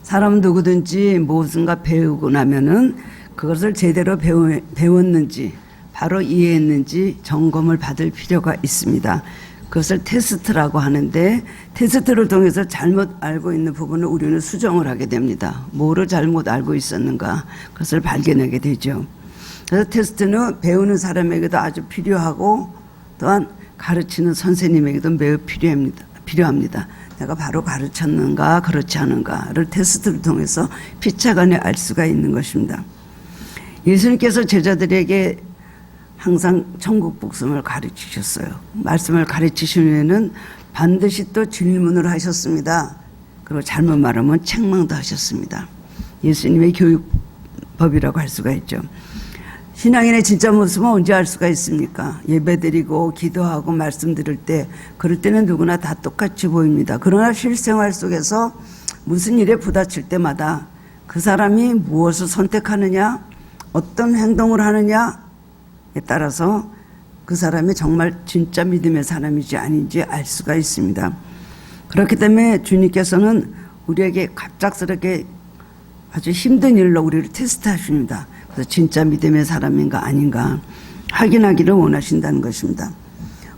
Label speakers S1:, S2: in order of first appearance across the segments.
S1: 사람 누구든지 무엇인가 배우고 나면은 그것을 제대로 배웠는지 바로 이해했는지 점검을 받을 필요가 있습니다. 그것을 테스트라고 하는데 테스트를 통해서 잘못 알고 있는 부분을 우리는 수정을 하게 됩니다. 뭐를 잘못 알고 있었는가 그것을 발견하게 되죠. 그래서 테스트는 배우는 사람에게도 아주 필요하고 또한 가르치는 선생님에게도 매우 필요합니다. 내가 바로 가르쳤는가 그렇지 않은가를 테스트를 통해서 피차간에 알 수가 있는 것입니다. 예수님께서 제자들에게 항상 천국 복음을 가르치셨어요. 말씀을 가르치신 후에는 반드시 또 질문을 하셨습니다. 그리고 잘못 말하면 책망도 하셨습니다. 예수님의 교육법이라고 할 수가 있죠. 신앙인의 진짜 모습은 언제 알 수가 있습니까? 예배드리고 기도하고 말씀드릴 때 그럴 때는 누구나 다 똑같이 보입니다. 그러나 실생활 속에서 무슨 일에 부딪힐 때마다 그 사람이 무엇을 선택하느냐 어떤 행동을 하느냐에 따라서 그 사람이 정말 진짜 믿음의 사람인지 아닌지 알 수가 있습니다. 그렇기 때문에 주님께서는 우리에게 갑작스럽게 아주 힘든 일로 우리를 테스트하십니다. 그래서 진짜 믿음의 사람인가 아닌가 확인하기를 원하신다는 것입니다.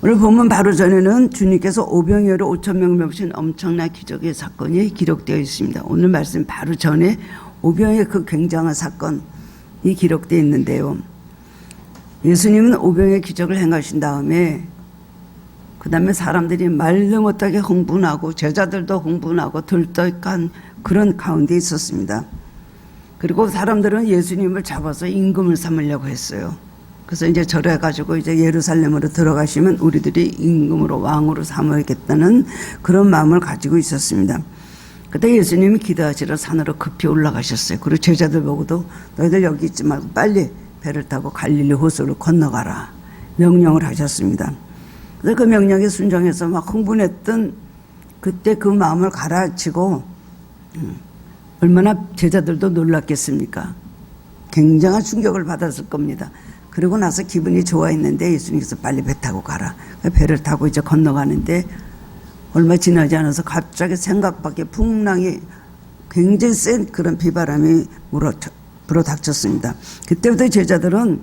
S1: 오늘 본문 바로 전에는 주님께서 오병이어로 5,000명 먹으신 엄청난 기적의 사건이 기록되어 있습니다. 오늘 말씀 바로 전에 오병이어의 그 굉장한 사건이 기록되어 있는데요. 예수님은 오병이어의 기적을 행하신 다음에 그 다음에 사람들이 말도 못하게 흥분하고 제자들도 흥분하고 들떡한 그런 가운데 있었습니다. 그리고 사람들은 예수님을 잡아서 임금을 삼으려고 했어요. 그래서 이제 저래가지고 이제 예루살렘으로 들어가시면 우리들이 임금으로 왕으로 삼아야겠다는 그런 마음을 가지고 있었습니다. 그때 예수님이 기도하시러 산으로 급히 올라가셨어요. 그리고 제자들 보고도 너희들 여기 있지 말고 빨리 배를 타고 갈릴리 호수로 건너가라 명령을 하셨습니다. 그래서 그 명령에 순종해서 막 흥분했던 그때 그 마음을 가라앉히고 얼마나 제자들도 놀랐겠습니까? 굉장한 충격을 받았을 겁니다. 그리고 나서 기분이 좋아했는데 예수님께서 빨리 배 타고 가라. 배를 타고 이제 건너가는데 얼마 지나지 않아서 갑자기 생각 밖에 풍랑이 굉장히 센 그런 비바람이 불어닥쳤습니다. 그때부터 제자들은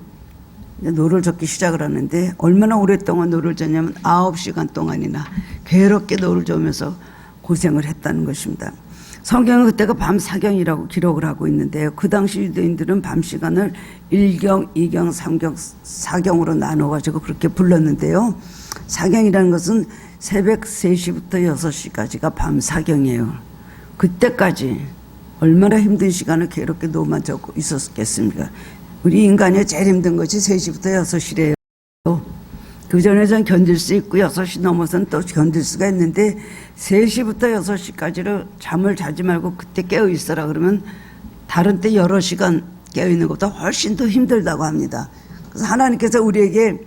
S1: 노를 젓기 시작을 하는데 얼마나 오랫동안 노를 젓냐면 9시간 동안이나 괴롭게 노를 저으면서 고생을 했다는 것입니다. 성경은 그때가 밤 사경이라고 기록을 하고 있는데요. 그 당시 유대인들은 밤 시간을 1경, 2경, 3경, 4경으로 나눠가지고 그렇게 불렀는데요. 사경이라는 것은 새벽 3시부터 6시까지가 밤 사경이에요. 그때까지 얼마나 힘든 시간을 괴롭게 노만 젓고 있었겠습니까? 우리 인간이 제일 힘든 것이 3시부터 6시래요. 그 전에 전 견딜 수 있고 6시 넘어서는 또 견딜 수가 있는데 3시부터 6시까지를 잠을 자지 말고 그때 깨어 있어라 그러면 다른 때 여러 시간 깨어 있는 것보다 훨씬 더 힘들다고 합니다. 그래서 하나님께서 우리에게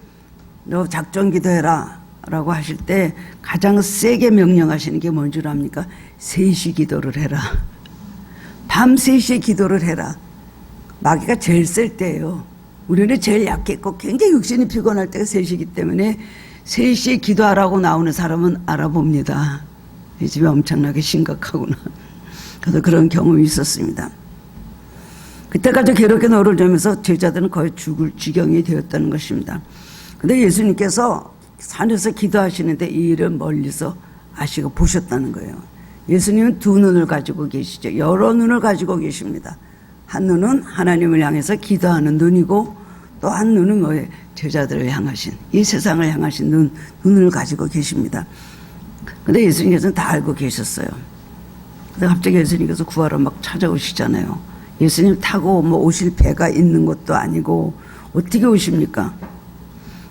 S1: 너 작전 기도해라 라고 하실 때 가장 세게 명령하시는 게 뭔 줄 압니까? 3시 기도를 해라. 밤 3시에 기도를 해라. 마귀가 제일 셀 때예요. 우리는 제일 약했고 굉장히 육신이 피곤할 때가 3시이기 때문에 3시에 기도하라고 나오는 사람은 알아봅니다. 이 집이 엄청나게 심각하구나. 그래서 그런 경험이 있었습니다. 그때까지 괴롭게 노를 저으면서 제자들은 거의 죽을 지경이 되었다는 것입니다. 그런데 예수님께서 산에서 기도하시는데 이 일을 멀리서 아시고 보셨다는 거예요. 예수님은 두 눈을 가지고 계시죠. 여러 눈을 가지고 계십니다. 한 눈은 하나님을 향해서 기도하는 눈이고 또 한 눈은 뭐예요? 제자들을 향하신 이 세상을 향하신 눈을 가지고 계십니다. 그런데 예수님께서는 다 알고 계셨어요. 근데 갑자기 예수님께서 구하러 막 찾아오시잖아요. 예수님 타고 뭐 오실 배가 있는 것도 아니고 어떻게 오십니까?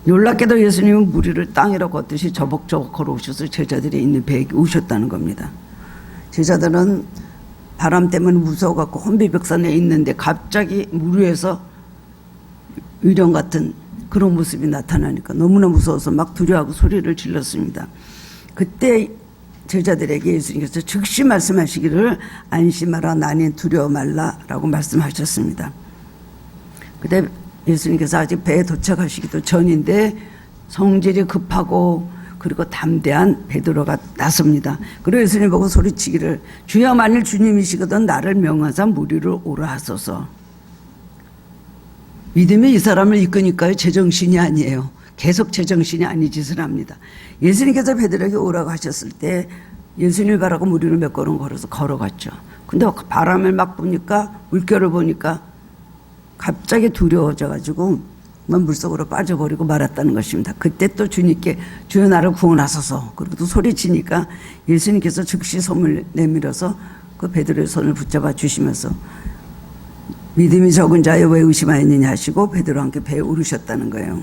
S1: 놀랍게도 예수님은 무리를 땅이라 걷듯이 저벅저벅 걸어오셔서 제자들이 있는 배에 오셨다는 겁니다. 제자들은 바람 때문에 무서워갖고 혼비백산에 있는데 갑자기 물 위에서 유령 같은 그런 모습이 나타나니까 너무나 무서워서 막 두려워하고 소리를 질렀습니다. 그때 제자들에게 예수님께서 즉시 말씀하시기를 안심하라 나는 두려워 말라라고 말씀하셨습니다. 그때 예수님께서 아직 배에 도착하시기도 전인데 성질이 급하고 그 그리고 담대한 베드로가 나섭니다. 그리고 예수님 보고 소리치기를 주여 만일 주님이시거든 나를 명하사 무리로 오라 하소서. 믿음이 이 사람을 이끄니까요. 제정신이 아니에요. 계속 제정신이 아닌 짓을 합니다. 예수님께서 베드로에게 오라고 하셨을 때 예수님을 바라고 무리를 몇 걸음 걸어서 걸어갔죠. 근데 바람을 막 보니까 물결을 보니까 갑자기 두려워져 가지고 물속으로 빠져버리고 말았다는 것입니다. 그때 또 주님께 주여 나를 구원하소서. 그리고 또 소리치니까 예수님께서 즉시 손을 내밀어서 그 베드로의 손을 붙잡아 주시면서 믿음이 적은 자여 왜 의심하였느냐 하시고 베드로와 함께 배에 오르셨다는 거예요.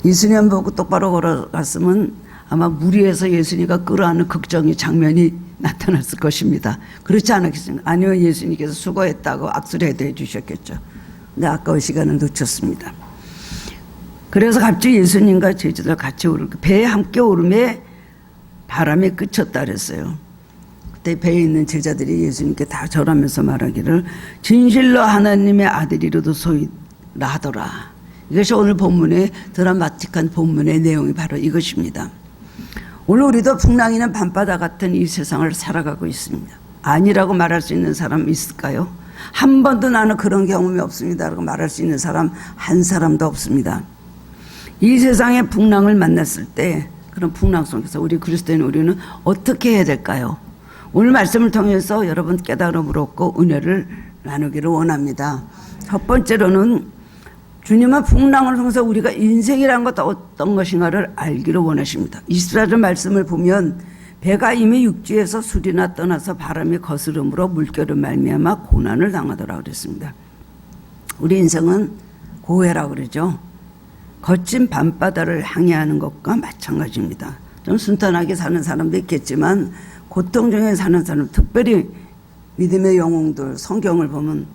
S1: 예수님 보고 똑바로 걸어갔으면 아마 무리에서 예수님과 끌어안는 극적인 장면이 나타났을 것입니다. 그렇지 않았겠습니까? 아니면 예수님께서 수고했다고 악수를 해도 주셨겠죠. 근데 아까운 시간을 놓쳤습니다. 그래서 갑자기 예수님과 제자들 같이 오르고 배에 함께 오름에 바람이 그쳤다 그랬어요. 그때 배에 있는 제자들이 예수님께 다 절하면서 말하기를 진실로 하나님의 아들이로소이다 하더라. 이것이 오늘 본문의 드라마틱한 본문의 내용이 바로 이것입니다. 오늘 우리도 풍랑이나 밤바다 같은 이 세상을 살아가고 있습니다. 아니라고 말할 수 있는 사람 있을까요? 한 번도 나는 그런 경험이 없습니다 라고 말할 수 있는 사람 한 사람도 없습니다. 이 세상의 풍랑을 만났을 때 그런 풍랑 속에서 우리 그리스도인 우리는 어떻게 해야 될까요? 오늘 말씀을 통해서 여러분 깨달음을 얻고 은혜를 나누기를 원합니다. 첫 번째로는 주님은 풍랑을 통해서 우리가 인생이란 것 어떤 것인가를 알기를 원하십니다. 24절 말씀을 보면 배가 이미 육지에서 술이나 떠나서 바람이 거스름으로 물결을 말미암아 고난을 당하더라 그랬습니다. 우리 인생은 고해라고 그러죠. 거친 밤바다를 항해하는 것과 마찬가지입니다. 좀 순탄하게 사는 사람도 있겠지만 고통 중에 사는 사람, 특별히 믿음의 영웅들 성경을 보면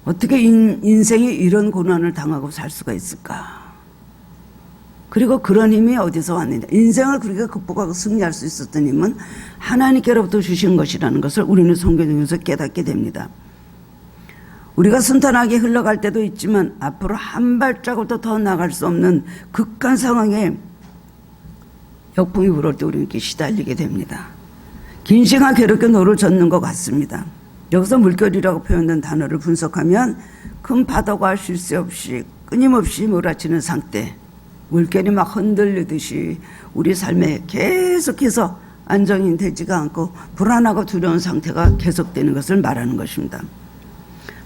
S1: 어떻게 인생이 이런 고난을 당하고 살 수가 있을까? 그리고 그런 힘이 어디서 왔느냐? 인생을 그렇게 극복하고 승리할 수 있었던 힘은 하나님께로부터 주신 것이라는 것을 우리는 성경에서 깨닫게 됩니다. 우리가 순탄하게 흘러갈 때도 있지만 앞으로 한 발자국도 더 나갈 수 없는 극한 상황에 역풍이 불어올 때 우리는 이렇게 시달리게 됩니다. 긴 시간 괴롭게 노를 젓는 것 같습니다. 여기서 물결이라고 표현된 단어를 분석하면 큰 파도가 쉴 새 없이 끊임없이 몰아치는 상태, 물결이 막 흔들리듯이 우리 삶에 계속해서 안정이 되지가 않고 불안하고 두려운 상태가 계속되는 것을 말하는 것입니다.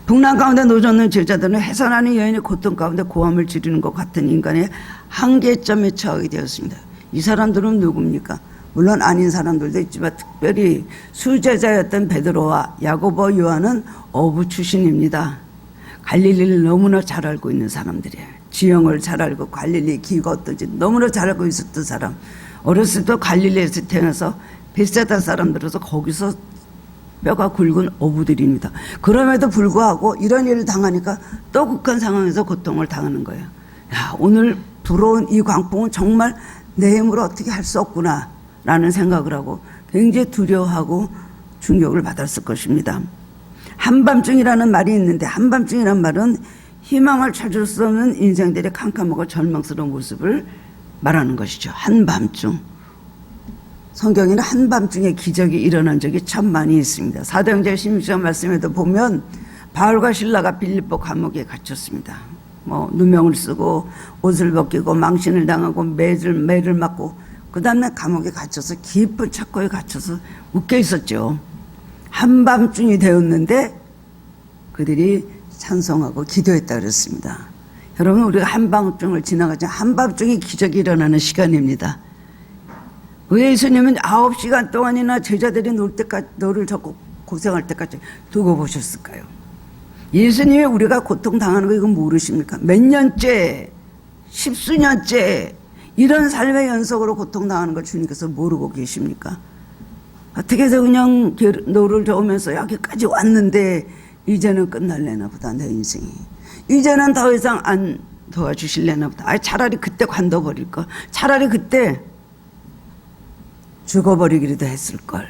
S1: 풍랑 가운데 놓여있는 제자들은 해산하는 여인의 고통 가운데 고함을 지르는 것 같은 인간의 한계점에 처하게 되었습니다. 이 사람들은 누굽니까? 물론 아닌 사람들도 있지만 특별히 수제자였던 베드로와 야고보, 요한은 어부 출신입니다. 갈릴리를 너무나 잘 알고 있는 사람들이에요. 지형을 잘 알고 갈릴리 기가 어떤지 너무나 잘 알고 있었던 사람. 어렸을 때 갈릴리에서 태어나서 베세다 사람들어서 거기서 뼈가 굵은 어부들입니다. 그럼에도 불구하고 이런 일을 당하니까 또 극한 상황에서 고통을 당하는 거예요. 야, 오늘 불어온 이 광풍은 정말 내 힘으로 어떻게 할 수 없구나 라는 생각을 하고 굉장히 두려워하고 충격을 받았을 것입니다. 한밤중이라는 말이 있는데 한밤중이라는 말은 희망을 찾을 수 없는 인생들의 캄캄하고 절망스러운 모습을 말하는 것이죠. 한밤중. 성경에는 한밤중에 기적이 일어난 적이 참 많이 있습니다. 사도행전 16장 말씀에도 보면 바울과 실라가 빌립보 감옥에 갇혔습니다. 누명을 쓰고 옷을 벗기고 망신을 당하고 매를 맞고 그 다음날 감옥에 갇혀서 깊은 착고에 갇혀서 묶여 있었죠. 한밤중이 되었는데 그들이 찬송하고 기도했다 그랬습니다. 여러분 우리가 한밤중을 지나가지 한밤중에 기적이 일어나는 시간입니다. 왜 예수님은 9시간 동안이나 제자들이 노를 젓고 고생할 때까지 두고 보셨을까요? 예수님이 우리가 고통당하는 거 이거 모르십니까? 몇 년째, 십수년째 이런 삶의 연속으로 고통당하는 걸 주님께서 모르고 계십니까? 어떻게 해서 그냥 노를 저으면서 여기까지 왔는데 이제는 끝날래나 보다 내 인생이. 이제는 더 이상 안 도와주실래나 보다. 차라리 그때 관둬버릴걸. 차라리 그때 죽어버리기라도 했을걸.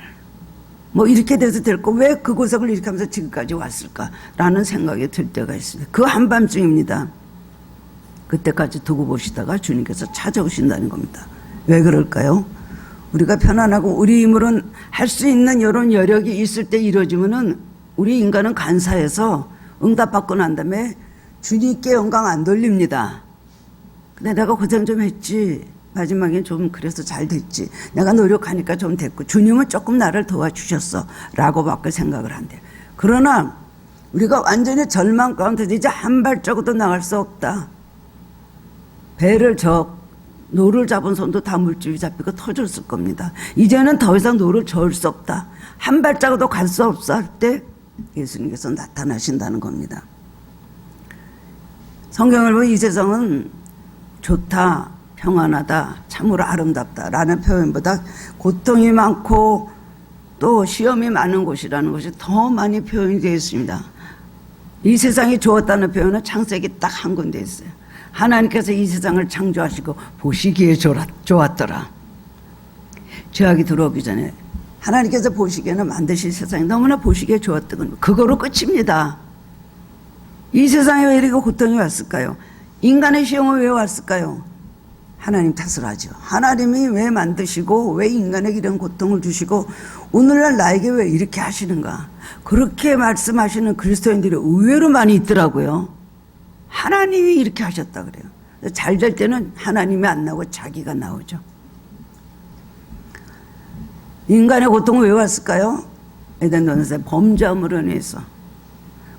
S1: 이렇게 돼서 될 거 왜 그 고생을 이렇게 하면서 지금까지 왔을까라는 생각이 들 때가 있습니다. 그 한밤중입니다. 그때까지 두고 보시다가 주님께서 찾아오신다는 겁니다. 왜 그럴까요? 우리가 편안하고 우리 힘으로는 할 수 있는 이런 여력이 있을 때 이루어지면은 우리 인간은 간사해서 응답받고 난 다음에 주님께 영광 안 돌립니다. 근데 내가 고생 좀 했지. 마지막엔 좀 그래서 잘 됐지. 내가 노력하니까 좀 됐고 주님은 조금 나를 도와주셨어 라고 밖에 생각을 한대요. 그러나 우리가 완전히 절망 가운데서 이제 한 발자국도 나갈 수 없다. 배를 노를 잡은 손도 다 물줄이 잡히고 터졌을 겁니다. 이제는 더 이상 노를 저을 수 없다. 한 발자국도 갈 수 없어 할 때 예수님께서 나타나신다는 겁니다. 성경을 보면 이 세상은 좋다, 평안하다, 참으로 아름답다 라는 표현보다 고통이 많고 또 시험이 많은 곳이라는 것이 더 많이 표현이 되어 있습니다. 이 세상이 좋았다는 표현은 창세기 딱 한 군데 있어요. 하나님께서 이 세상을 창조하시고 보시기에 좋았더라. 죄악이 들어오기 전에 하나님께서 보시기에는 만드신 세상이 너무나 보시기에 좋았던 그거로 끝입니다. 이 세상에 왜 이렇게 고통이 왔을까요? 인간의 시험은 왜 왔을까요? 하나님 탓을 하죠. 하나님이 왜 만드시고 왜 인간에게 이런 고통을 주시고 오늘날 나에게 왜 이렇게 하시는가. 그렇게 말씀하시는 그리스도인들이 의외로 많이 있더라고요. 하나님이 이렇게 하셨다 그래요. 잘 될 때는 하나님이 안 나오고 자기가 나오죠. 인간의 고통은 왜 왔을까요? 에덴 동산에서 범죄함으로 인해서.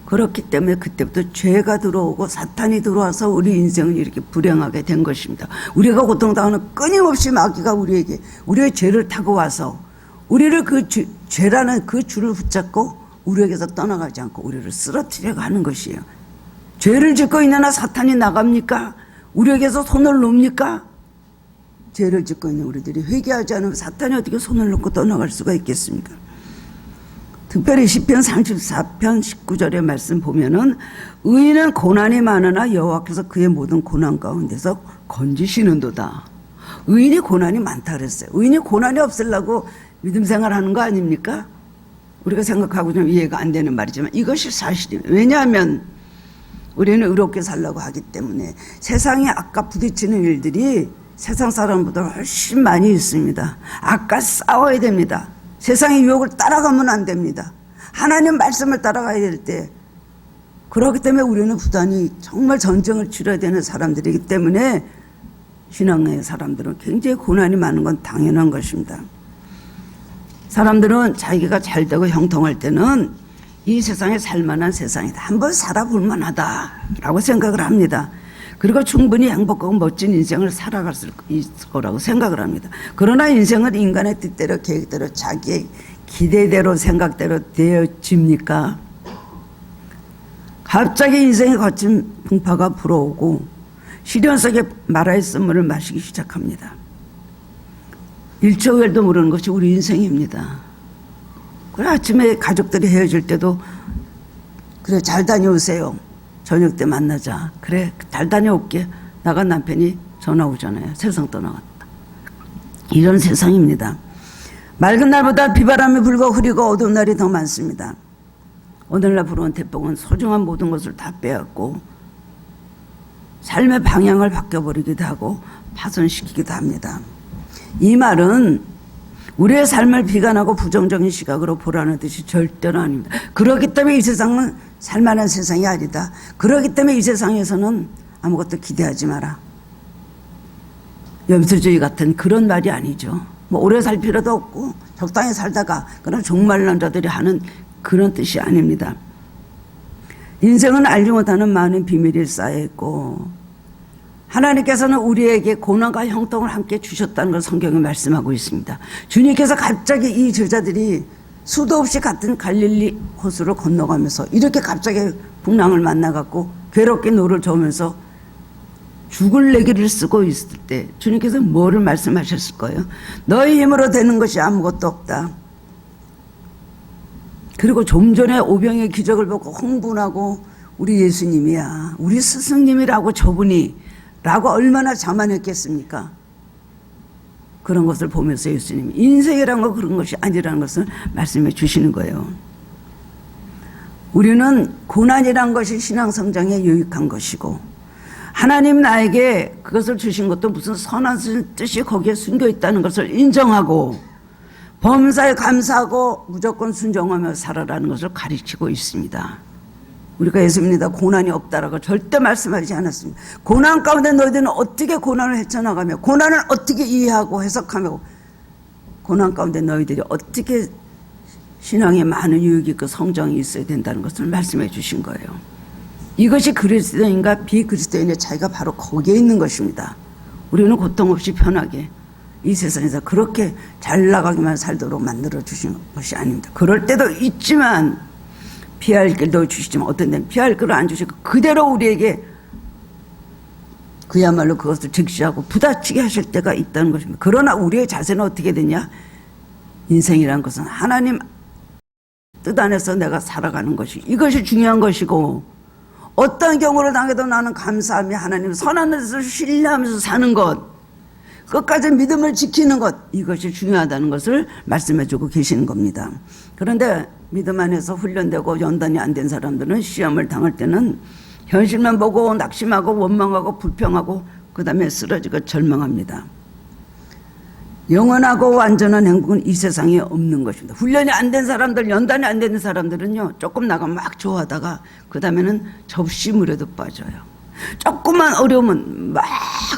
S1: 그렇기 때문에 그때부터 죄가 들어오고 사탄이 들어와서 우리 인생은 이렇게 불행하게 된 것입니다. 우리가 고통당하는 끊임없이 마귀가 우리의 죄를 타고 와서 우리를 그 죄라는 그 줄을 붙잡고 우리에게서 떠나가지 않고 우리를 쓰러뜨려고 하는 것이에요. 죄를 짓고 있는 한 사탄이 나갑니까? 우리에게서 손을 놓습니까? 죄를 짓고 있는 우리들이 회개하지 않으면 사탄이 어떻게 손을 놓고 떠나갈 수가 있겠습니까? 특별히 시편 34편 19절의 말씀 보면은 의인은 고난이 많으나 여호와께서 그의 모든 고난 가운데서 건지시는도다. 의인이 고난이 많다 그랬어요. 의인이 고난이 없으려고 믿음 생활하는 거 아닙니까? 우리가 생각하고 좀 이해가 안 되는 말이지만 이것이 사실이에요. 왜냐하면 우리는 의롭게 살려고 하기 때문에 세상에 아까 부딪히는 일들이 세상 사람보다 훨씬 많이 있습니다. 아까 싸워야 됩니다. 세상의 유혹을 따라가면 안 됩니다. 하나님 말씀을 따라가야 될 때 그렇기 때문에 우리는 부단히 정말 전쟁을 치러야 되는 사람들이기 때문에 신앙의 사람들은 굉장히 고난이 많은 건 당연한 것입니다. 사람들은 자기가 잘되고 형통할 때는 이 세상에 살만한 세상이다. 한번 살아볼 만하다라고 생각을 합니다. 그리고 충분히 행복하고 멋진 인생을 살아갈 수 있을 거라고 생각을 합니다. 그러나 인생은 인간의 뜻대로 계획대로 자기의 기대대로 생각대로 되어집니까? 갑자기 인생의 거친 풍파가 불어오고 시련 속에 마라의 쓴물을 마시기 시작합니다. 일초일도 모르는 것이 우리 인생입니다. 그래 아침에 가족들이 헤어질 때도 그래 잘 다녀오세요. 저녁 때 만나자. 그래 잘 다녀올게. 나간 남편이 전화 오잖아요. 세상 떠나갔다. 이런 세상입니다. 맑은 날보다 비바람이 불고 흐리고 어두운 날이 더 많습니다. 오늘날 불어온 태풍은 소중한 모든 것을 다 빼앗고 삶의 방향을 바뀌어버리기도 하고 파손시키기도 합니다. 이 말은 우리의 삶을 비관하고 부정적인 시각으로 보라는 뜻이 절대로 아닙니다. 그렇기 때문에 이 세상은 살만한 세상이 아니다. 그렇기 때문에 이 세상에서는 아무것도 기대하지 마라. 염세주의 같은 그런 말이 아니죠. 뭐 오래 살 필요도 없고 적당히 살다가 그런 종말난 자들이 하는 그런 뜻이 아닙니다. 인생은 알지 못하는 많은 비밀이 쌓여있고 하나님께서는 우리에게 고난과 형통을 함께 주셨다는 걸 성경에 말씀하고 있습니다. 주님께서 갑자기 이 제자들이 수도 없이 같은 갈릴리 호수를 건너가면서 이렇게 갑자기 풍랑을 만나갖고 괴롭게 노를 저으면서 죽을 내기를 쓰고 있을 때 주님께서 뭐를 말씀하셨을 거예요? 너희 힘으로 되는 것이 아무것도 없다. 그리고 좀 전에 오병의 기적을 보고 흥분하고 우리 예수님이야, 우리 스승님이라고 저분이 라고 얼마나 자만했겠습니까? 그런 것을 보면서 예수님이 인생이란 거 그런 것이 아니라는 것을 말씀해 주시는 거예요. 우리는 고난이란 것이 신앙 성장에 유익한 것이고 하나님 나에게 그것을 주신 것도 무슨 선한 뜻이 거기에 숨겨 있다는 것을 인정하고 범사에 감사하고 무조건 순종하며 살아라는 것을 가르치고 있습니다. 우리가 예수님이다 고난이 없다라고 절대 말씀하지 않았습니다. 고난 가운데 너희들은 어떻게 고난을 헤쳐나가며 고난을 어떻게 이해하고 해석하며 고난 가운데 너희들이 어떻게 신앙에 많은 유익이 있고 성장이 있어야 된다는 것을 말씀해 주신 거예요. 이것이 그리스도인과 비그리스도인의 차이가 바로 거기에 있는 것입니다. 우리는 고통 없이 편하게 이 세상에서 그렇게 잘 나가기만 살도록 만들어 주신 것이 아닙니다. 그럴 때도 있지만 피할 길도 주시지만 어떤 데는 피할 길을 안 주시고 그대로 우리에게 그야말로 그것을 직시하고 부딪히게 하실 때가 있다는 것입니다. 그러나 우리의 자세는 어떻게 되냐? 인생이란 것은 하나님 뜻 안에서 내가 살아가는 것이 이것이 중요한 것이고 어떤 경우를 당해도 나는 감사하며 하나님 선한 뜻을 신뢰하면서 사는 것 끝까지 믿음을 지키는 것 이것이 중요하다는 것을 말씀해 주고 계시는 겁니다. 그런데 믿음 안에서 훈련되고 연단이 안 된 사람들은 시험을 당할 때는 현실만 보고 낙심하고 원망하고 불평하고 그 다음에 쓰러지고 절망합니다. 영원하고 완전한 행복은 이 세상에 없는 것입니다. 훈련이 안 된 사람들, 연단이 안 되는 사람들은요 조금 나가면 막 좋아하다가 그 다음에는 접시물에도 빠져요. 조금만 어려우면 막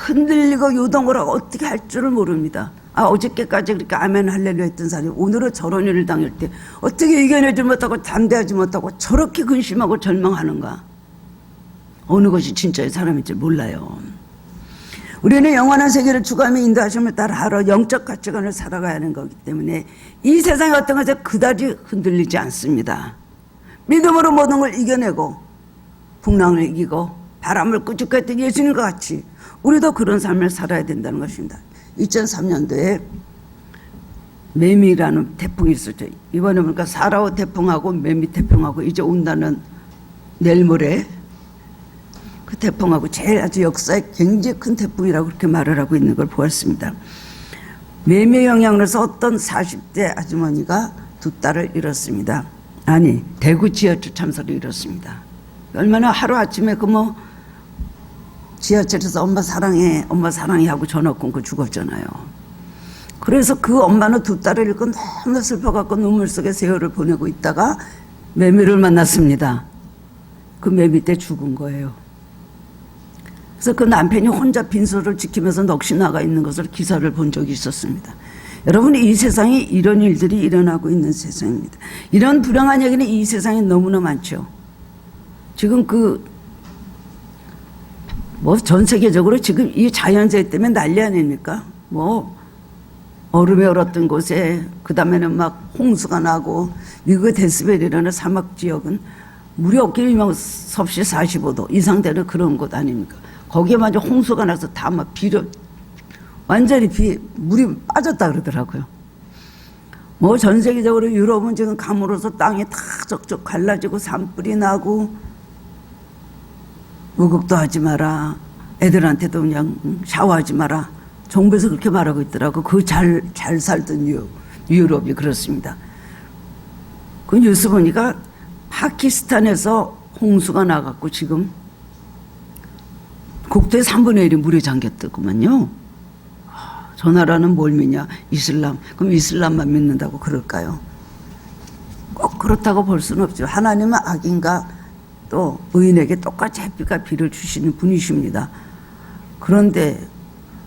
S1: 흔들리고 요동을 하고 어떻게 할 줄을 모릅니다. 어저께까지 그렇게 아멘 할렐루야 했던 사람이 오늘은 저런 일을 당할 때 어떻게 이겨내지 못하고 담대하지 못하고 저렇게 근심하고 절망하는가. 어느 것이 진짜의 사람인지 몰라요. 우리는 영원한 세계를 추구하며 인도하심을 따라 하루 영적 가치관을 살아가야 하는 거기 때문에 이 세상의 어떤 것에 그다지 흔들리지 않습니다. 믿음으로 모든 걸 이겨내고 풍랑을 이기고 바람을 끄적했던 예수님과 같이 우리도 그런 삶을 살아야 된다는 것입니다. 2003년도에 매미라는 태풍이 있었죠. 이번에 보니까 사라오 태풍하고 매미 태풍하고 이제 온다는 내일 모레 그 태풍하고 제일 아주 역사에 굉장히 큰 태풍이라고 그렇게 말을 하고 있는 걸 보았습니다. 매미의 영향으로서 어떤 40대 아주머니가 두 딸을 잃었습니다. 아니 대구 지하철 참사로 잃었습니다. 얼마나 하루아침에 지하철에서 엄마 사랑해 하고 전화 끊고 죽었잖아요. 그래서 그 엄마는 두 딸을 잃고 너무 슬퍼갖고 눈물 속에 세월을 보내고 있다가 매미를 만났습니다. 그 매미 때 죽은 거예요. 그래서 그 남편이 혼자 빈소를 지키면서 넋이 나가 있는 것을 기사를 본 적이 있었습니다. 여러분 이 세상에 이런 일들이 일어나고 있는 세상입니다. 이런 불행한 얘기는 이 세상에 너무나 많죠. 지금 전 세계적으로 지금 이 자연재해 때문에 난리 아닙니까? 얼음이 얼었던 곳에 그 다음에는 막 홍수가 나고 미국의 데스밸리라는 사막 지역은 물이 없기면 섭씨 45도 이상 되는 그런 곳 아닙니까? 거기에 먼저 홍수가 나서 다 막 완전히 물이 빠졌다 그러더라고요. 전 세계적으로 유럽은 지금 감으로서 땅이 다 쩍쩍 갈라지고 산불이 나고 목욕도 하지 마라. 애들한테도 그냥 샤워하지 마라. 정부에서 그렇게 말하고 있더라고. 잘 살던 유럽이 그렇습니다. 그 뉴스 보니까 파키스탄에서 홍수가 나갖고 지금 국토의 3분의 1이 물에 잠겼더구만요. 저 나라는 뭘 믿냐? 이슬람. 그럼 이슬람만 믿는다고 그럴까요? 꼭 그렇다고 볼 수는 없죠. 하나님은 악인과 또 의인에게 똑같이 햇빛과 비를 주시는 분이십니다. 그런데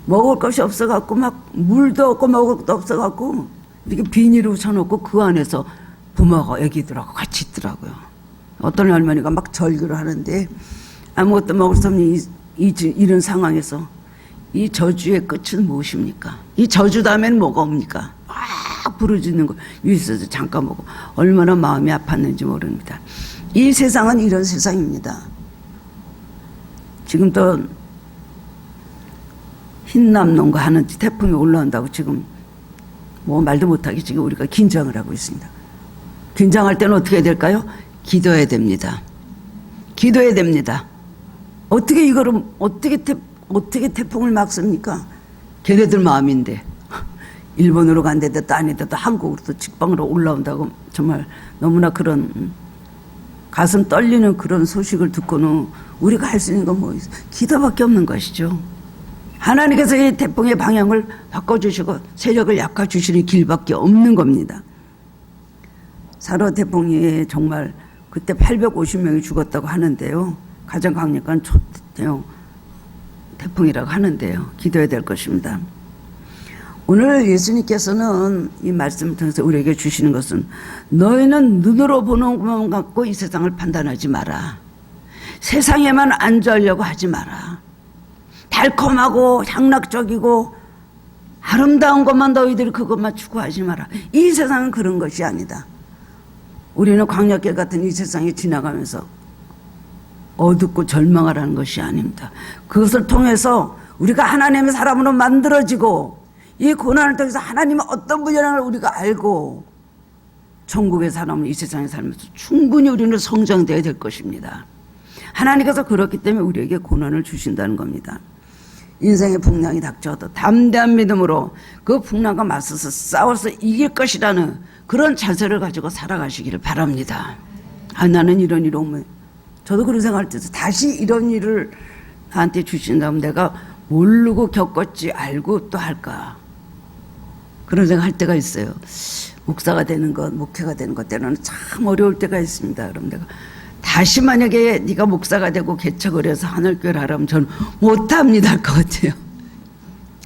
S1: 먹을 것이 없어갖고 막 물도 없고 먹을 것도 없어갖고 이렇게 비닐을 붙여놓고 그 안에서 부모하고 애기들하고 같이 있더라고요. 어떤 할머니가 막 절규를 하는데 아무것도 먹을 수 없는 이런 상황에서 이 저주의 끝은 무엇입니까? 이 저주 다음에는 뭐가 옵니까? 막 부르짖는 거 위에서 잠깐 보고 얼마나 마음이 아팠는지 모릅니다. 이 세상은 이런 세상입니다. 지금 또 흰남농가 하는 태풍이 올라온다고 지금 말도 못하게 지금 우리가 긴장을 하고 있습니다. 긴장할 때는 어떻게 해야 될까요? 기도해야 됩니다. 기도해야 됩니다. 어떻게 이거를 어떻게 태풍을 막습니까? 걔네들 마음인데 일본으로 간데도 아니데도 한국으로 또 직방으로 올라온다고 정말 너무나 그런 가슴 떨리는 그런 소식을 듣고는 우리가 할 수 있는 건 뭐 기도밖에 없는 것이죠. 하나님께서 이 태풍의 방향을 바꿔주시고 세력을 약화주시는 길밖에 없는 겁니다. 4호 태풍이 정말 그때 850명이 죽었다고 하는데요. 가장 강력한 초대형 태풍이라고 하는데요. 기도해야 될 것입니다. 오늘 예수님께서는 이 말씀을 통해서 우리에게 주시는 것은 너희는 눈으로 보는 것만 갖고 이 세상을 판단하지 마라. 세상에만 안주하려고 하지 마라. 달콤하고 향락적이고 아름다운 것만 너희들이 그것만 추구하지 마라. 이 세상은 그런 것이 아니다. 우리는 광야길 같은 이 세상에 지나가면서 어둡고 절망하라는 것이 아닙니다. 그것을 통해서 우리가 하나님의 사람으로 만들어지고 이 고난을 통해서 하나님의 어떤 분야를 우리가 알고 천국의 사람은 이 세상에 살면서 충분히 우리는 성장되어야 될 것입니다. 하나님께서 그렇기 때문에 우리에게 고난을 주신다는 겁니다. 인생의 풍랑이 닥쳐도 담대한 믿음으로 그 풍랑과 맞서서 싸워서 이길 것이라는 그런 자세를 가지고 살아가시기를 바랍니다. 나는 이런 일 오면 저도 그런 생각할 때도 다시 이런 일을 나한테 주신다면 내가 모르고 겪었지 알고 또 할까 그런 생각할 때가 있어요. 목사가 되는 것, 목회가 되는 것 때는 참 어려울 때가 있습니다. 그럼 내가 다시 만약에 네가 목사가 되고 개척을 해서 하늘교회를 하라면 저는 못합니다 할 것 같아요.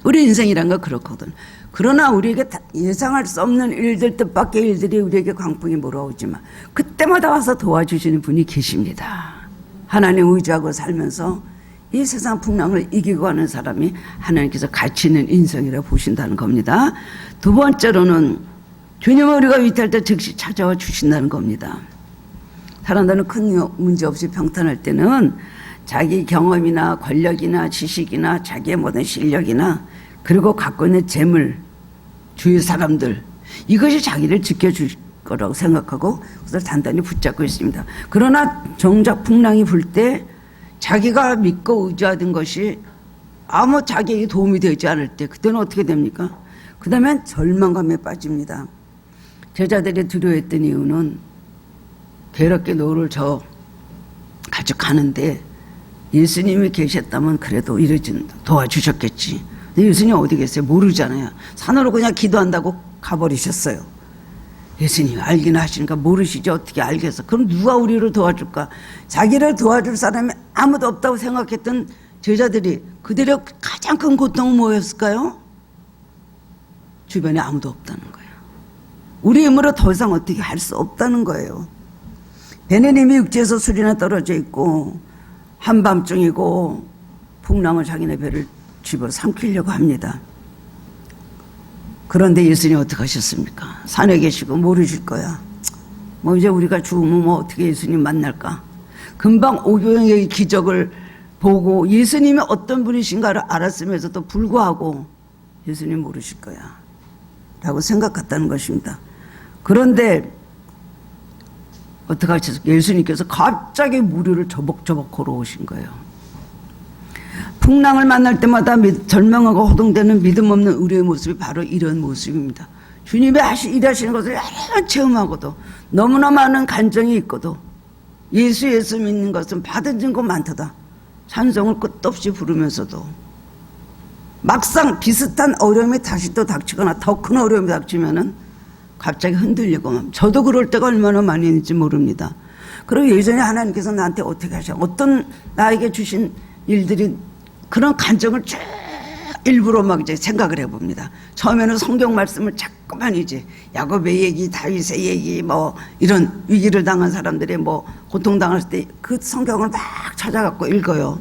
S1: 우리 인생이란 건 그렇거든. 그러나 우리에게 예상할 수 없는 일들, 뜻밖의 일들이 우리에게 광풍이 몰아오지만 그때마다 와서 도와주시는 분이 계십니다. 하나님 의지하고 살면서 이 세상 풍랑을 이기고 가는 사람이 하나님께서 가치 있는 인생이라고 보신다는 겁니다. 두 번째로는 주님은 우리가 위태할 때 즉시 찾아와 주신다는 겁니다. 사람들은 큰 문제 없이 평탄할 때는 자기 경험이나 권력이나 지식이나 자기의 모든 실력이나 그리고 갖고 있는 재물, 주위 사람들 이것이 자기를 지켜줄 거라고 생각하고 그것을 단단히 붙잡고 있습니다. 그러나 정작 풍랑이 불 때 자기가 믿고 의지하던 것이 아무 자기에게 도움이 되지 않을 때 그때는 어떻게 됩니까? 그 다음엔 절망감에 빠집니다. 제자들이 두려워했던 이유는 괴롭게 노를 저 가지고 가는데 예수님이 계셨다면 그래도 이러진 도와주셨겠지. 근데 예수님 어디 계세요? 모르잖아요. 산으로 그냥 기도한다고 가버리셨어요. 예수님 알긴 하시니까 모르시죠. 어떻게 알겠어. 그럼 누가 우리를 도와줄까? 자기를 도와줄 사람이 아무도 없다고 생각했던 제자들이 그들의 가장 큰 고통은 뭐였을까요? 주변에 아무도 없다는 거예요. 우리 힘으로 더 이상 어떻게 할 수 없다는 거예요. 배는 이미 육지에서 수리나 떨어져 있고 한밤중이고 풍랑을 자기네 배를 집어삼키려고 합니다. 그런데 예수님 어떻게 하셨습니까? 산에 계시고 모르실 거야. 뭐 이제 우리가 죽으면 뭐 어떻게 예수님 만날까? 금방 오병이의 기적을 보고 예수님이 어떤 분이신가를 알았으면서도 불구하고 예수님 모르실 거야 라고 생각했다는 것입니다. 그런데 어떻게 하셨어요? 예수님께서 갑자기 물 위를 저벅저벅 걸어오신 거예요. 풍랑을 만날 때마다 절망하고 호동되는 믿음 없는 우리의 모습이 바로 이런 모습입니다. 주님이 일하시는 것을 여러 번 체험하고도 너무나 많은 간정이 있고도 예수 믿는 것은 받은 증거 많도다. 찬송을 끝도 없이 부르면서도 막상 비슷한 어려움이 다시 또 닥치거나 더 큰 어려움이 닥치면은 갑자기 흔들리고 저도 그럴 때가 얼마나 많이 있는지 모릅니다. 그리고 예전에 하나님께서 나한테 어떻게 하셔? 어떤 나에게 주신 일들이 그런 간정을 쭉 일부러 막 이제 생각을 해봅니다. 처음에는 성경 말씀을 자꾸만 이제 야곱의 얘기, 다윗의 얘기, 뭐 이런 위기를 당한 사람들의 뭐 고통당할 때 그 성경을 막 찾아갖고 읽어요.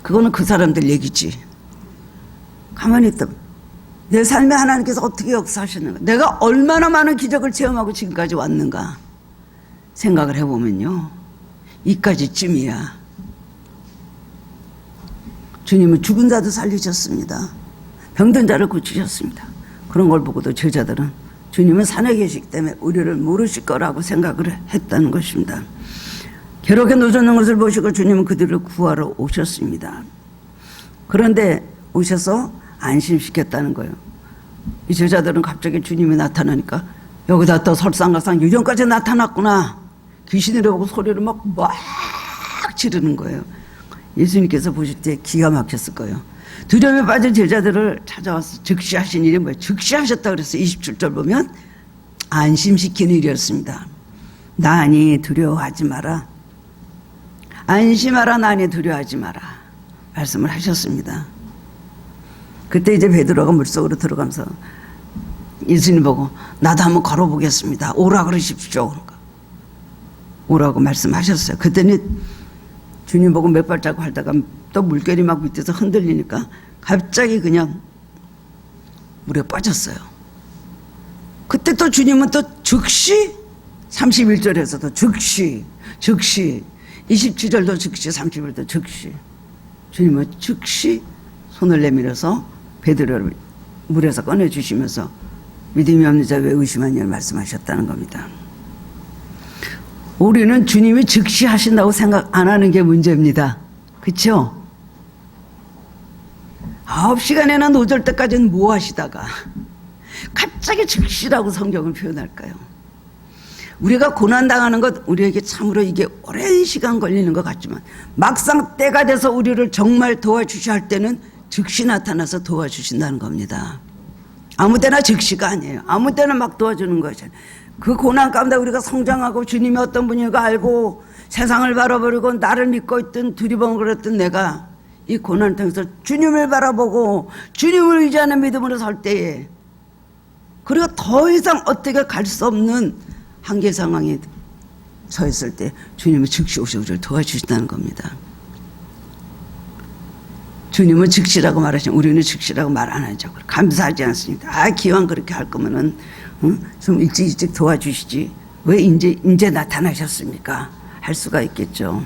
S1: 그거는 그 사람들 얘기지. 가만히 있다. 내 삶에 하나님께서 어떻게 역사하셨는가? 내가 얼마나 많은 기적을 체험하고 지금까지 왔는가? 생각을 해보면요. 이까지쯤이야. 주님은 죽은 자도 살리셨습니다. 병든 자를 고치셨습니다. 그런 걸 보고도 제자들은 주님은 산에 계시기 때문에 우리를 모르실 거라고 생각을 했다는 것입니다. 괴롭게 노젓는 것을 보시고 주님은 그들을 구하러 오셨습니다. 그런데 오셔서 안심시켰다는 거예요. 이 제자들은 갑자기 주님이 나타나니까 여기다 또 설상가상 유령까지 나타났구나. 귀신이라 보고 소리를 막 지르는 거예요. 예수님께서 보실 때 기가 막혔을 거예요. 두려움에 빠진 제자들을 찾아와서 즉시 하신 일이 뭐예요? 즉시 하셨다 그랬어요. 27절 보면 안심시키는 일이었습니다. 나니 두려워하지 마라. 안심하라. 나니 두려워하지 마라. 말씀을 하셨습니다. 그때 이제 베드로가 물속으로 들어가면서 예수님 보고 나도 한번 걸어보겠습니다. 오라 그러십시오. 오라고 말씀하셨어요. 그때는 주님 보고 몇 발자국 하다가 또 물결이 막 밑에서 흔들리니까 갑자기 그냥 물에 빠졌어요. 그때 또 주님은 또 즉시 31절에서도 즉시 27절도 즉시 31절도 즉시 주님은 즉시 손을 내밀어서 베드로를 물에서 꺼내주시면서 믿음이 없는 자 왜 의심하냐고 말씀하셨다는 겁니다. 우리는 주님이 즉시 하신다고 생각 안 하는 게 문제입니다. 그렇죠? 9시간이나 노절 때까지는 뭐 하시다가 갑자기 즉시라고 성경을 표현할까요? 우리가 고난당하는 것 우리에게 참으로 이게 오랜 시간 걸리는 것 같지만 막상 때가 돼서 우리를 정말 도와주셔야 할 때는 즉시 나타나서 도와주신다는 겁니다. 아무 때나 즉시가 아니에요. 아무 때나 막 도와주는 거죠. 그 고난 가운데 우리가 성장하고 주님이 어떤 분인가 알고 세상을 바라버리고 나를 믿고 있던 두리번거렸던 내가 이 고난을 통해서 주님을 바라보고 주님을 의지하는 믿음으로 설 때에 그리고 더 이상 어떻게 갈 수 없는 한계 상황에 처했을 때 주님은 즉시 오셔서 우리를 도와주신다는 겁니다. 주님은 즉시라고 말하시면 우리는 즉시라고 말 안 하죠. 감사하지 않습니다. 기왕 그렇게 할 거면은 좀 일찍 도와주시지. 왜 이제 나타나셨습니까? 할 수가 있겠죠.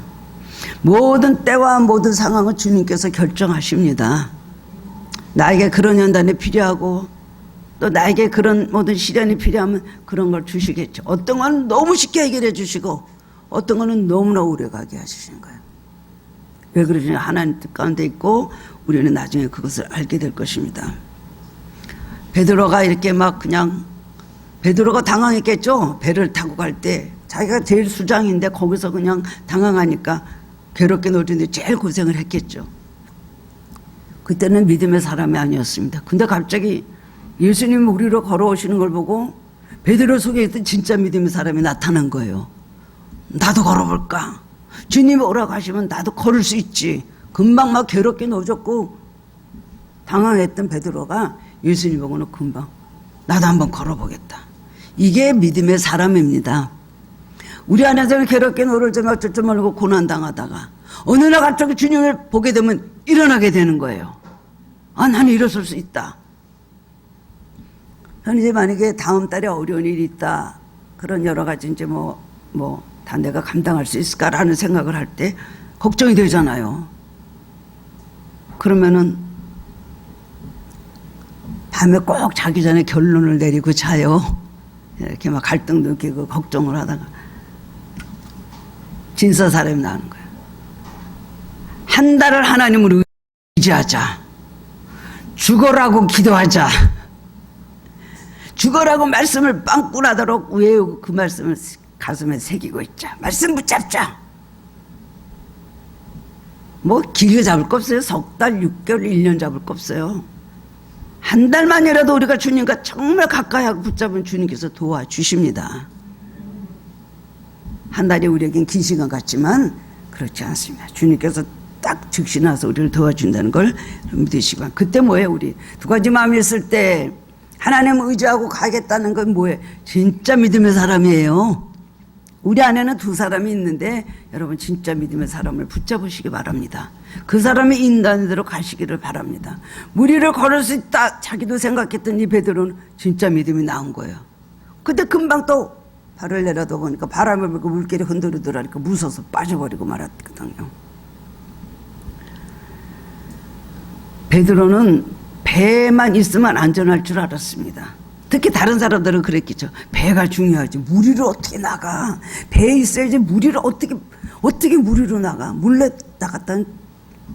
S1: 모든 때와 모든 상황은 주님께서 결정하십니다. 나에게 그런 연단이 필요하고 또 나에게 그런 모든 시련이 필요하면 그런 걸 주시겠죠. 어떤 건 너무 쉽게 해결해 주시고 어떤 거는 너무나 오래가게 하시는 거예요. 왜 그러시냐? 하나님 뜻 가운데 있고 우리는 나중에 그것을 알게 될 것입니다. 베드로가 이렇게 막 그냥 베드로가 당황했겠죠. 배를 타고 갈 때 자기가 제일 수장인데 거기서 그냥 당황하니까 괴롭게 놀리는데 제일 고생을 했겠죠. 그때는 믿음의 사람이 아니었습니다. 근데 갑자기 예수님 우리로 걸어오시는 걸 보고 베드로 속에 있던 진짜 믿음의 사람이 나타난 거예요. 나도 걸어볼까? 주님이 오라고 하시면 나도 걸을 수 있지. 금방 막 괴롭게 놓아줬고 당황했던 베드로가 예수님 보고는 금방 나도 한번 걸어보겠다. 이게 믿음의 사람입니다. 우리 안에서는 괴롭게 노를 좀 어쩔 줄 모르고 고난당하다가 어느 날 갑자기 주님을 보게 되면 일어나게 되는 거예요. 나는 일어설 수 있다. 저는 이제 만약에 다음 달에 어려운 일이 있다. 그런 여러 가지 이제 다 내가 감당할 수 있을까라는 생각을 할 때 걱정이 되잖아요. 그러면은 밤에 꼭 자기 전에 결론을 내리고 자요. 이렇게 막 갈등도 느끼고 걱정을 하다가 진짜 사람이 나는 거예요. 한 달을 하나님을 의지하자. 죽어라고 기도하자. 죽어라고 말씀을 빵꾸나도록 외우고 그 말씀을 가슴에 새기고 있자. 말씀 붙잡자. 길게 잡을 거 없어요. 석 달, 6개월, 1년 잡을 거 없어요. 한 달만이라도 우리가 주님과 정말 가까이 하고 붙잡으면 주님께서 도와주십니다. 한 달이 우리에겐 긴 시간 같지만 그렇지 않습니다. 주님께서 딱 즉시 나서 우리를 도와준다는 걸 믿으시고 그때 뭐예요? 우리 두 가지 마음이 있을 때 하나님을 의지하고 가겠다는 건 뭐예요? 진짜 믿음의 사람이에요. 우리 안에는 두 사람이 있는데 여러분 진짜 믿음의 사람을 붙잡으시기 바랍니다. 그 사람이 인도하는 대로 가시기를 바랍니다. 무리를 걸을 수 있다 자기도 생각했던 이 베드로는 진짜 믿음이 나온 거예요. 근데 금방 또 발을 내려다 보니까 바람을 불고 물결이 흔들리더라니까 무서워서 빠져버리고 말았거든요. 베드로는 배만 있으면 안전할 줄 알았습니다. 특히 다른 사람들은 그랬겠죠. 배가 중요하지. 무리를 어떻게 나가? 배에 있어야지. 무리를 어떻게 무리로 나가? 물에 나갔다는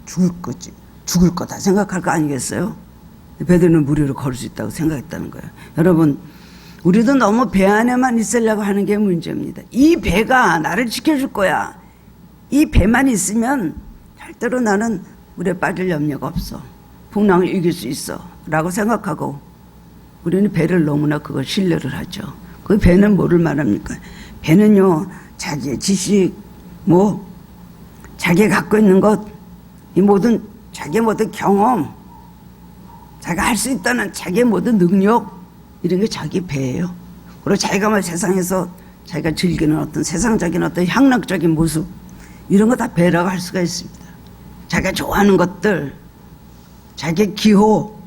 S1: 죽을 거다 생각할 거 아니겠어요? 베드로는 무리로 걸을 수 있다고 생각했다는 거예요. 여러분 우리도 너무 배 안에만 있으려고 하는 게 문제입니다. 이 배가 나를 지켜줄 거야. 이 배만 있으면 절대로 나는 물에 빠질 염려가 없어. 풍랑을 이길 수 있어. 라고 생각하고 우리는 배를 너무나 그걸 신뢰를 하죠. 그 배는 뭐를 말합니까? 배는요, 자기의 지식, 자기가 갖고 있는 것, 자기의 모든 경험, 자기가 할 수 있다는 자기의 모든 능력, 이런 게 자기 배예요. 그리고 자기가 세상에서 자기가 즐기는 어떤 세상적인 어떤 향락적인 모습, 이런 거 다 배라고 할 수가 있습니다. 자기가 좋아하는 것들, 자기의 기호,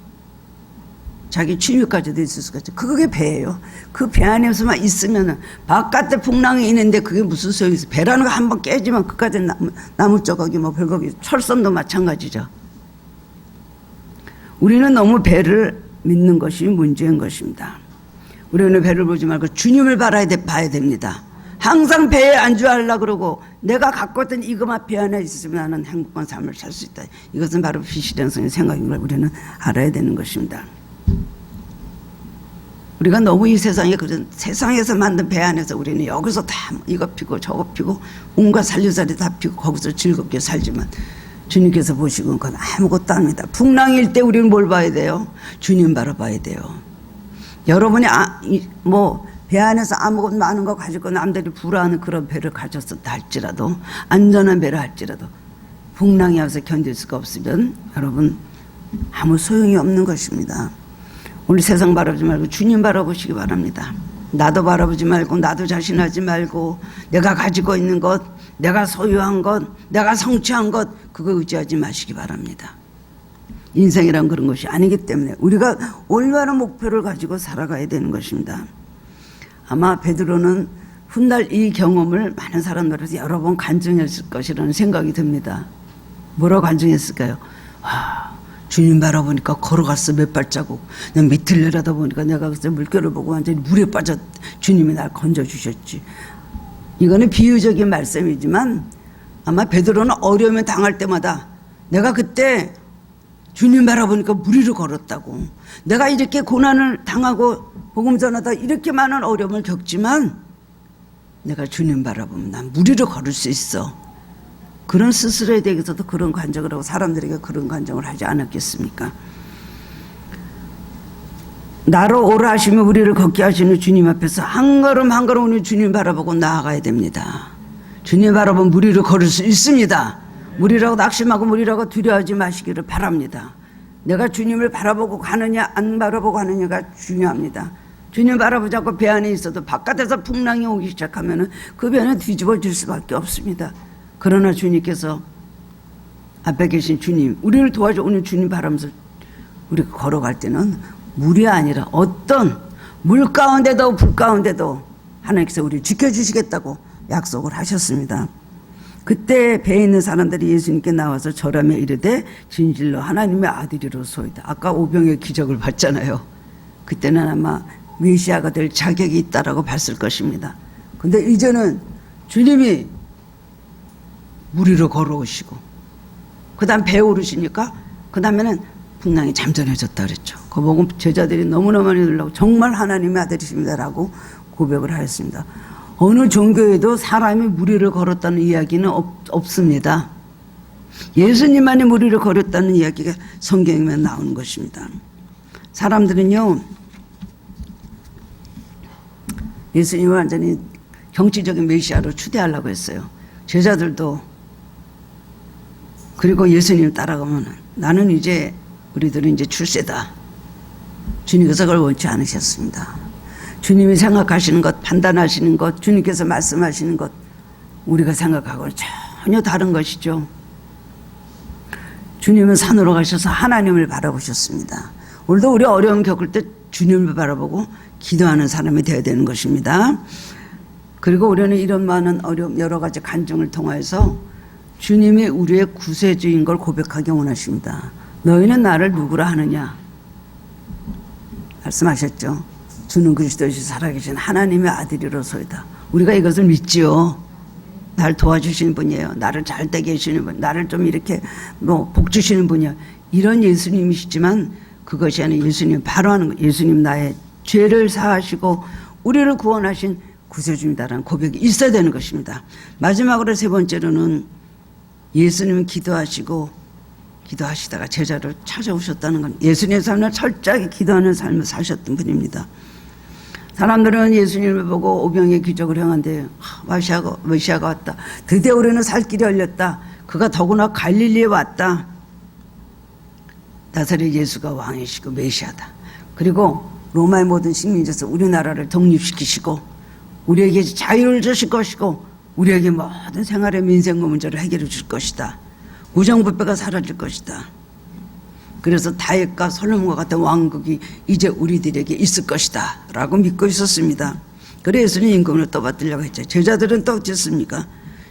S1: 자기 취미까지도 있을 수가 있죠. 그게 배예요. 그 배 안에서만 있으면 바깥에 풍랑이 있는데 그게 무슨 소용이 있어. 배라는 거 한번 깨지면 그까지 나무 조각이 별거기, 철선도 마찬가지죠. 우리는 너무 배를 믿는 것이 문제인 것입니다. 우리는 배를 보지 말고 주님을 봐야 됩니다. 항상 배에 안주하려고 그러고 내가 갖고 있던 이것만 배 안에 있으면 나는 행복한 삶을 살 수 있다. 이것은 바로 비실현성의 생각인 걸 우리는 알아야 되는 것입니다. 우리가 너무 이 세상에 그런 세상에서 만든 배 안에서 우리는 여기서 다 이거 피고 저거 피고 온갖 살리살이 다 피고 거기서 즐겁게 살지만 주님께서 보시고 그건 아무것도 아닙니다. 풍랑일 때 우리는 뭘 봐야 돼요? 주님 바라봐야 돼요. 여러분이 배 안에서 아무것도 많은 거 가지고 남들이 부러워하는 그런 배를 가졌었다 할지라도 안전한 배를 할지라도 풍랑이 와서 견딜 수가 없으면 여러분 아무 소용이 없는 것입니다. 우리 세상 바라보지 말고 주님 바라보시기 바랍니다. 나도 바라보지 말고 나도 자신하지 말고 내가 가지고 있는 것, 내가 소유한 것, 내가 성취한 것 그거 의지하지 마시기 바랍니다. 인생이란 그런 것이 아니기 때문에 우리가 올바른 목표를 가지고 살아가야 되는 것입니다. 아마 베드로는 훗날 이 경험을 많은 사람들에서 여러 번 간증했을 것이라는 생각이 듭니다. 뭐라고 간증했을까요? 주님 바라보니까 걸어갔어 몇 발자국. 그냥 밑을 내려다보니까 내가 그때 물결을 보고 완전히 물에 빠져 주님이 날 건져주셨지. 이거는 비유적인 말씀이지만 아마 베드로는 어려움을 당할 때마다 내가 그때 주님 바라보니까 물 위로 걸었다고. 내가 이렇게 고난을 당하고 복음 전하다 이렇게 많은 어려움을 겪지만 내가 주님 바라보면 난 물 위로 걸을 수 있어. 그런 스스로에 대해서도 그런 간증을 하고 사람들에게 그런 간증을 하지 않았겠습니까? 나로 오라 하시며 우리를 걷게 하시는 주님 앞에서 한 걸음 한 걸음 우리 주님 바라보고 나아가야 됩니다. 주님 바라보면 물 위로 걸을 수 있습니다. 물이라고 낙심하고 물이라고 두려워하지 마시기를 바랍니다. 내가 주님을 바라보고 가느냐 안 바라보고 가느냐가 중요합니다. 주님 바라보지 않고 배 안에 있어도 바깥에서 풍랑이 오기 시작하면 그 배는 뒤집어질 수밖에 없습니다. 그러나 주님께서 앞에 계신 주님, 우리를 도와줘 오는 주님 바라면서 우리가 걸어갈 때는 물이 아니라 어떤 물 가운데도 불 가운데도 하나님께서 우리를 지켜주시겠다고 약속을 하셨습니다. 그때 배에 있는 사람들이 예수님께 나와서 절하며 이르되 진실로 하나님의 아들이로소이다. 아까 오병의 기적을 봤잖아요. 그때는 아마 메시아가 될 자격이 있다라고 봤을 것입니다. 근데 이제는 주님이 물 위로 걸어오시고 그 다음 배에 오르시니까 그 다음에는 풍랑이 잠잠해졌다 그랬죠. 그거 보고 제자들이 너무나 많이 놀라고 정말 하나님의 아들이십니다라고 고백을 하였습니다. 어느 종교에도 사람이 물 위를 걸었다는 이야기는 없습니다. 예수님만이 물 위를 걸었다는 이야기가 성경에만 나오는 것입니다. 사람들은요 예수님을 완전히 정치적인 메시아로 추대하려고 했어요. 제자들도. 그리고 예수님 따라가면 나는 이제 우리들은 이제 출세다. 주님께서 그걸 원치 않으셨습니다. 주님이 생각하시는 것, 판단하시는 것, 주님께서 말씀하시는 것 우리가 생각하고는 전혀 다른 것이죠. 주님은 산으로 가셔서 하나님을 바라보셨습니다. 오늘도 우리 어려움 겪을 때 주님을 바라보고 기도하는 사람이 되어야 되는 것입니다. 그리고 우리는 이런 많은 어려움 여러 가지 간증을 통해서 주님이 우리의 구세주인 걸 고백하기 원하십니다. 너희는 나를 누구라 하느냐 말씀하셨죠. 주는 그리스도이시 살아계신 하나님의 아들이로소이다. 우리가 이것을 믿지요. 나를 도와주시는 분이에요. 나를 잘 되게 해주시는 분, 나를 좀 이렇게 복 주시는 분이에요. 이런 예수님이시지만 그것이 아니라 예수님 바로 하는 거. 예수님 나의 죄를 사하시고 우리를 구원하신 구세주입니다라는 고백이 있어야 되는 것입니다. 마지막으로 세 번째로는 예수님은 기도하시다가 제자를 찾아오셨다는 건 예수님의 삶을 철저하게 기도하는 삶을 사셨던 분입니다. 사람들은 예수님을 보고 오병의 기적을 행한데 메시아가 왔다. 드디어 우리는 살 길이 열렸다. 그가 더구나 갈릴리에 왔다. 나사렛 예수가 왕이시고 메시아다. 그리고 로마의 모든 식민지에서 우리나라를 독립시키시고 우리에게 자유를 주실 것이고 우리에게 모든 생활의 민생과 문제를 해결해 줄 것이다. 무정부패가 사라질 것이다. 그래서 다윗과 솔로몬과 같은 왕국이 이제 우리들에게 있을 것이다 라고 믿고 있었습니다. 그래서 예수님 임금을 떠받들려고 했죠. 제자들은 또 어쨌습니까?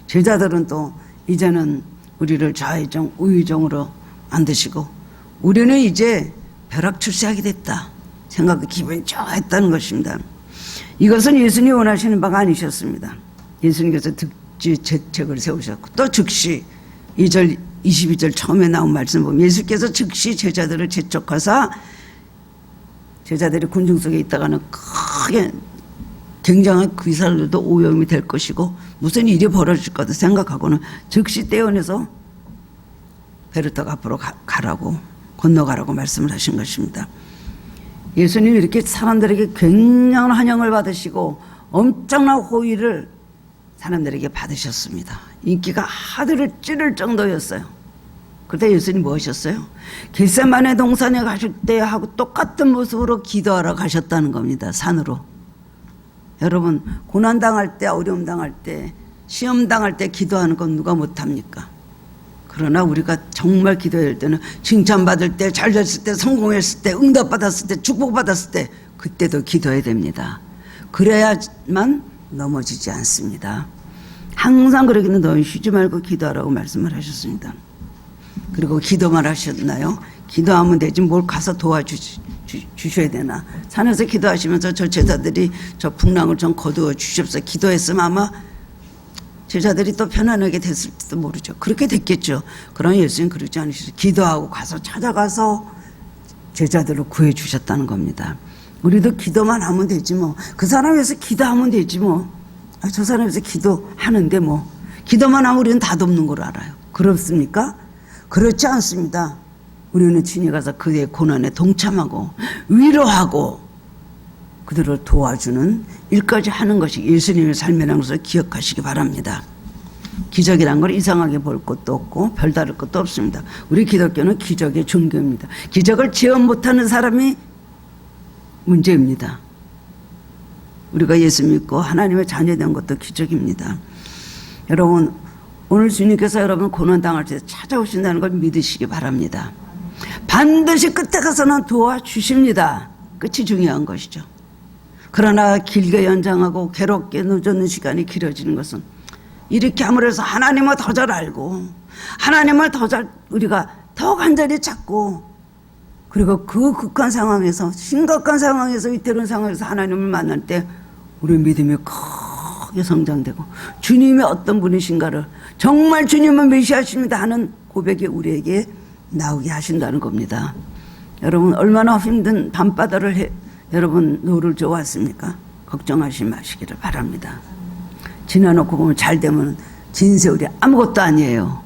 S1: 제자들은 또 이제는 우리를 좌의정 우의정으로 만드시고 우리는 이제 벼락출세하게 됐다 생각도 기분이 좋았다는 것입니다. 이것은 예수님이 원하시는 바가 아니셨습니다. 예수님께서 득지 재책을 세우셨고 또 즉시 2절 22절 처음에 나온 말씀 보면 예수께서 즉시 제자들을 재촉하사 제자들이 군중 속에 있다가는 크게 굉장한 귀살들도 오염이 될 것이고 무슨 일이 벌어질 거다 생각하고는 즉시 떼어내서 배를 타고 앞으로 가라고 건너가라고 말씀을 하신 것입니다. 예수님이 이렇게 사람들에게 굉장한 환영을 받으시고 엄청난 호의를 사람들에게 받으셨습니다. 인기가 하늘을 찌를 정도였어요. 그때 예수님 뭐 하셨어요? 겟세마네 동산에 가실 때 하고 똑같은 모습으로 기도하러 가셨다는 겁니다. 산으로. 여러분 고난당할 때 어려움당할 때 시험당할 때 기도하는 건 누가 못합니까? 그러나 우리가 정말 기도해야 할 때는 칭찬받을 때, 잘 됐을 때, 성공했을 때, 응답받았을 때, 축복받았을 때 그때도 기도해야 됩니다. 그래야만 넘어지지 않습니다. 항상 그러기는 너희 쉬지 말고 기도하라고 말씀을 하셨습니다. 그리고 기도만 하셨나요? 기도하면 되지 뭘 가서 도와주셔야 되나? 산에서 기도하시면서 저 제자들이 저 풍랑을 좀 거두어 주십시오. 기도했으면 아마 제자들이 또 편안하게 됐을지도 모르죠. 그렇게 됐겠죠. 그러나 예수님 그러지 않으셨어요. 기도하고 가서 찾아가서 제자들을 구해 주셨다는 겁니다. 우리도 기도만 하면 되지 뭐. 그 사람 위해서 기도하면 되지 뭐. 저 사람 위해서 기도하는데 뭐. 기도만 하면 우리는 다 돕는 걸 알아요. 그렇습니까? 그렇지 않습니다. 우리는 친히 가서 그의 고난에 동참하고 위로하고 그들을 도와주는 일까지 하는 것이 예수님의 삶이라는 것을 기억하시기 바랍니다. 기적이란 걸 이상하게 볼 것도 없고 별다를 것도 없습니다. 우리 기독교는 기적의 종교입니다. 기적을 체험 못하는 사람이 문제입니다. 우리가 예수 믿고 하나님의 자녀된 것도 기적입니다. 여러분 오늘 주님께서 여러분 고난당할 때 찾아오신다는 걸 믿으시기 바랍니다. 반드시 끝에 가서는 도와주십니다. 끝이 중요한 것이죠. 그러나 길게 연장하고 괴롭게 늦어는 시간이 길어지는 것은 이렇게 함으로 해서 하나님을 더 잘 알고 하나님을 더 잘 우리가 더 간절히 찾고 그리고 그 극한 상황에서 심각한 상황에서 위태로운 상황에서 하나님을 만날 때 우리 믿음이 크게 성장되고 주님이 어떤 분이신가를 정말 주님은 메시아십니다 하는 고백이 우리에게 나오게 하신다는 겁니다. 여러분 얼마나 힘든 밤바다를 여러분 노를 좋았습니까? 걱정하지 마시기를 바랍니다. 지나놓고 보면 잘 되면 진세월이 아무것도 아니에요.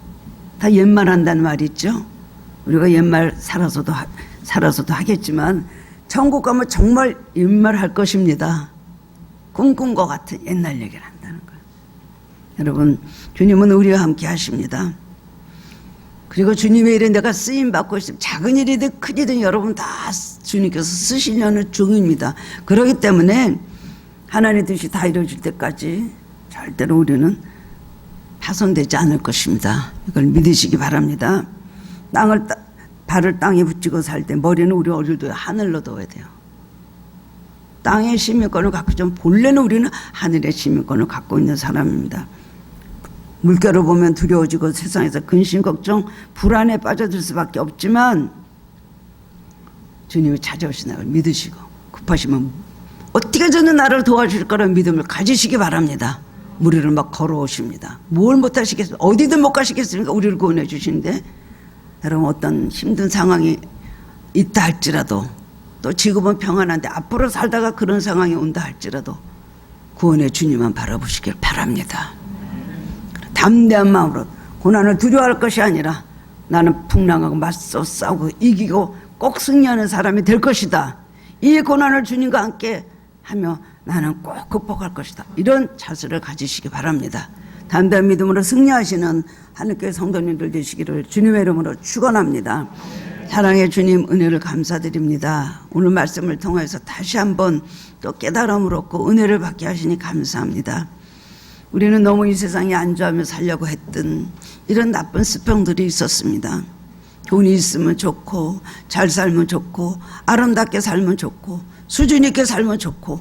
S1: 다 옛말 한다는 말이 있죠. 우리가 옛말 살아서도 하겠지만 천국 가면 정말 옛말 할 것입니다. 꿈꾼 것 같은 옛날 얘기를 한다는 거예요. 여러분 주님은 우리와 함께 하십니다. 그리고 주님의 일에 내가 쓰임받고 있으면 작은 일이든 큰 일이든 여러분 다 주님께서 쓰시려는 중입니다. 그렇기 때문에 하나님의 뜻이 다 이루어질 때까지 절대로 우리는 파손되지 않을 것입니다. 이걸 믿으시기 바랍니다. 발을 땅에 붙이고 살 때 머리는 우리 얼굴도 하늘로 둬야 돼요. 땅의 시민권을 갖고 좀 본래는 우리는 하늘의 시민권을 갖고 있는 사람입니다. 물결을 보면 두려워지고 세상에서 근심 걱정 불안에 빠져들 수밖에 없지만 주님이 찾아오시는 걸 믿으시고 급하시면 어떻게 저는 나를 도와줄 거라는 믿음을 가지시기 바랍니다. 우리를 막 걸어오십니다. 뭘 못하시겠습니까? 어디든 못 가시겠습니까? 우리를 구원해 주시는데 여러분 어떤 힘든 상황이 있다 할지라도 또 지금은 평안한데 앞으로 살다가 그런 상황이 온다 할지라도 구원의 주님만 바라보시길 바랍니다. 담대한 마음으로 고난을 두려워할 것이 아니라 나는 풍랑하고 맞서 싸우고 이기고 꼭 승리하는 사람이 될 것이다. 이 고난을 주님과 함께 하며 나는 꼭 극복할 것이다. 이런 자세를 가지시기 바랍니다. 담대한 믿음으로 승리하시는 하늘교회 성도님들 되시기를 주님의 이름으로 축원합니다. 사랑의 주님, 은혜를 감사드립니다. 오늘 말씀을 통해서 다시 한번 또 깨달음을 얻고 은혜를 받게 하시니 감사합니다. 우리는 너무 이 세상에 안주하며 살려고 했던 이런 나쁜 습병들이 있었습니다. 돈이 있으면 좋고, 잘 살면 좋고, 아름답게 살면 좋고, 수준 있게 살면 좋고,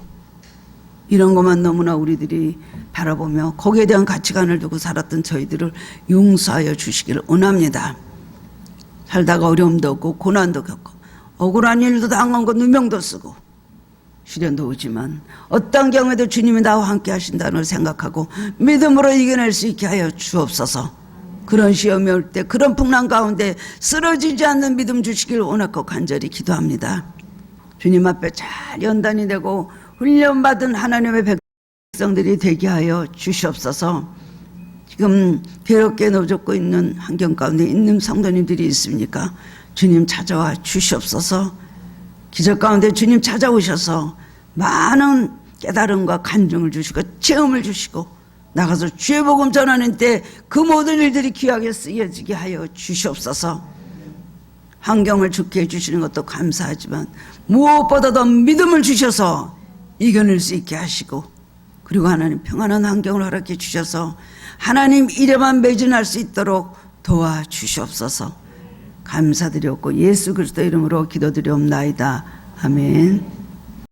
S1: 이런 것만 너무나 우리들이 바라보며 거기에 대한 가치관을 두고 살았던 저희들을 용서하여 주시기를 원합니다. 살다가 어려움도 없고 고난도 겪고 억울한 일도 당한 거 누명도 쓰고 시련도 오지만 어떤 경우에도 주님이 나와 함께 하신다는 걸 생각하고 믿음으로 이겨낼 수 있게 하여 주옵소서. 그런 시험이 올 때 그런 풍랑 가운데 쓰러지지 않는 믿음 주시길 원하고 간절히 기도합니다. 주님 앞에 잘 연단이 되고 훈련받은 하나님의 백성들이 되게 하여 주시옵소서. 지금 괴롭게 노젓고 있는 환경 가운데 있는 성도님들이 있습니까? 주님 찾아와 주시옵소서. 기적 가운데 주님 찾아오셔서 많은 깨달음과 간증을 주시고 체험을 주시고 나가서 주의 복음 전하는 때 그 모든 일들이 귀하게 쓰여지게 하여 주시옵소서. 환경을 좋게 해주시는 것도 감사하지만 무엇보다도 믿음을 주셔서 이겨낼 수 있게 하시고 그리고 하나님 평안한 환경을 허락해 주셔서 하나님 이름만 매진할 수 있도록 도와주시옵소서. 감사드렸고 예수 그리스도 이름으로 기도드리옵나이다. 아멘.